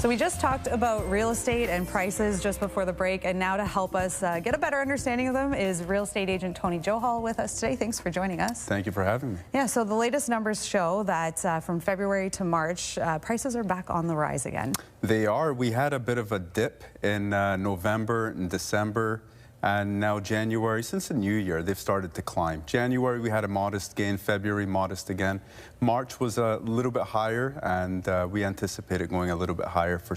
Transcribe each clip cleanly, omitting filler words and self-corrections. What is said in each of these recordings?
So we just talked about real estate and prices just before the break, and now to help us get a better understanding of them is real estate agent Tony Johal with us today. Thanks for joining us. Thank you for having me. Yeah, so the latest numbers show that from February to March, prices are back on the rise again. They are. We had a bit of a dip in November and December, and now January. Since the new year, they've started to climb. January, we had a modest gain. February, modest again. March was a little bit higher, and we anticipate it going a little bit higher for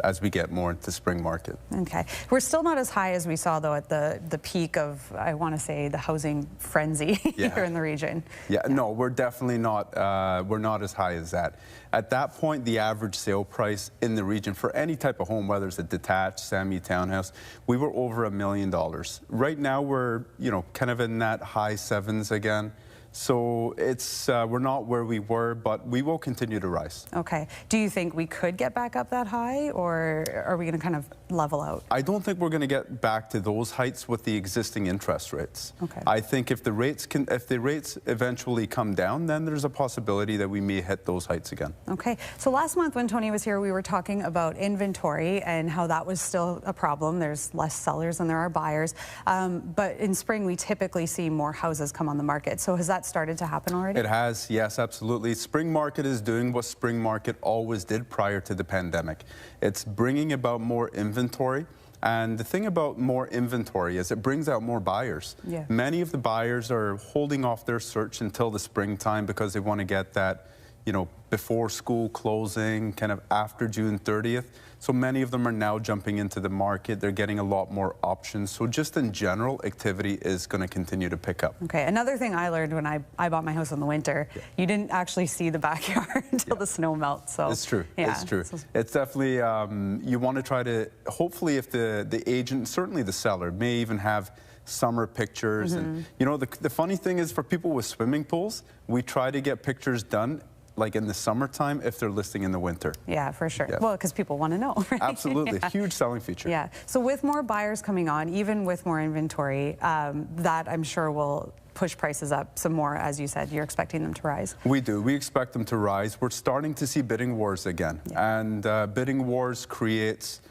as we get more into spring market. Okay. We're still not as high as we saw, though, at the peak of, I want to say, the housing frenzy here in the region. Yeah, no, we're definitely not, we're not as high as that. At that point, the average sale price in the region for any type of home, whether it's a detached, semi-townhouse, we were over $1 million. Right now, we're, kind of in that high sevens again. So it's we're not where we were, but we will continue to rise. Okay. Do you think we could get back up that high, or are we going to kind of level out? I don't think we're going to get back to those heights with the existing interest rates. Okay. I think if the rates eventually come down, then there's a possibility that we may hit those heights again. Okay. So last month when Tony was here, we were talking about inventory and how that was still a problem. There's less sellers than there are buyers. But in spring, we typically see more houses come on the market. So has that started to happen already? It has, yes, absolutely. Spring market is doing what spring market always did prior to the pandemic. It's bringing about more inventory. And the thing about more inventory is it brings out more buyers. Yeah. Many of the buyers are holding off their search until the springtime because they want to get that, before school closing, kind of after June 30th. So many of them are now jumping into the market. They're getting a lot more options. So just in general, activity is going to continue to pick up. Okay. Another thing I learned when I bought my house in the winter, you didn't actually see the backyard until the snow melts. So it's true. Yeah. It's true. It's definitely, you want to try to, hopefully if the agent, certainly the seller, may even have summer pictures. And the funny thing is, for people with swimming pools, we try to get pictures done like in the summertime if they're listing in the winter. Yeah, for sure. Yeah. Well, because people want to know, right? Absolutely. Yeah. Huge selling feature. Yeah. So with more buyers coming on, even with more inventory, that I'm sure will push prices up some more. As you said, you're expecting them to rise. We do. We expect them to rise. We're starting to see bidding wars again. Yeah. And bidding wars creates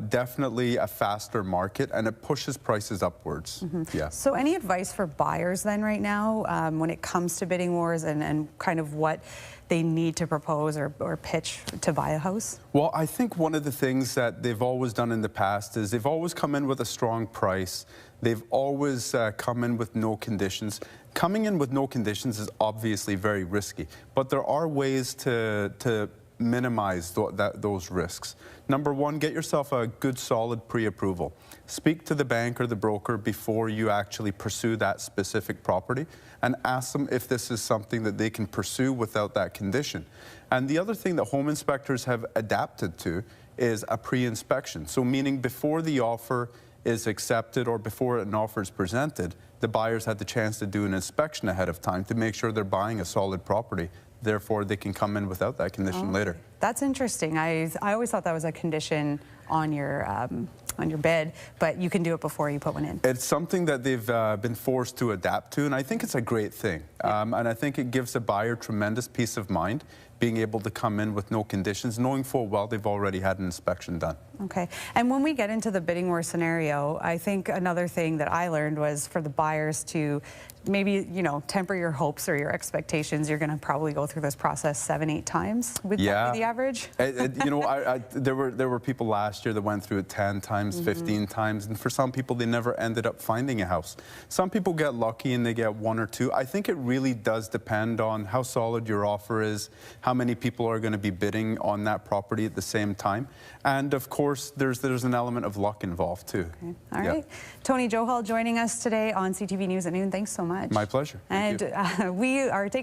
definitely a faster market, and it pushes prices upwards. Yeah. So any advice for buyers then right now when it comes to bidding wars and kind of what they need to propose or pitch to buy a house? Well, I think one of the things that they've always done in the past is they've always come in with a strong price. They've always come in with no conditions. Coming in with no conditions is obviously very risky, but there are ways to minimize those risks. Number one, get yourself a good solid pre-approval. Speak to the bank or the broker before you actually pursue that specific property and ask them if this is something that they can pursue without that condition. And the other thing that home inspectors have adapted to is a pre-inspection. So meaning before the offer is accepted or before an offer is presented, the buyers had the chance to do an inspection ahead of time to make sure they're buying a solid property. Therefore, they can come in without that condition later. That's interesting. I always thought that was a condition on your bid, but you can do it before you put one in. It's something that they've been forced to adapt to, and I think it's a great thing. And I think it gives a buyer tremendous peace of mind, being able to come in with no conditions, knowing full well they've already had an inspection done. Okay. And when we get into the bidding war scenario, I think another thing that I learned was for the buyers to maybe, temper your hopes or your expectations. You're going to probably go through this process 7-8 times. Would that be the average? There were people last year that went through it 10 times, 15 times, and for some people, they never ended up finding a house. Some people get lucky and they get 1 or 2. I think it really does depend on how solid your offer is, how many people are going to be bidding on that property at the same time. And of course, there's an element of luck involved too. Okay. All right. Tony Johal joining us today on CTV News at noon. Thanks so much. My pleasure. And we are taking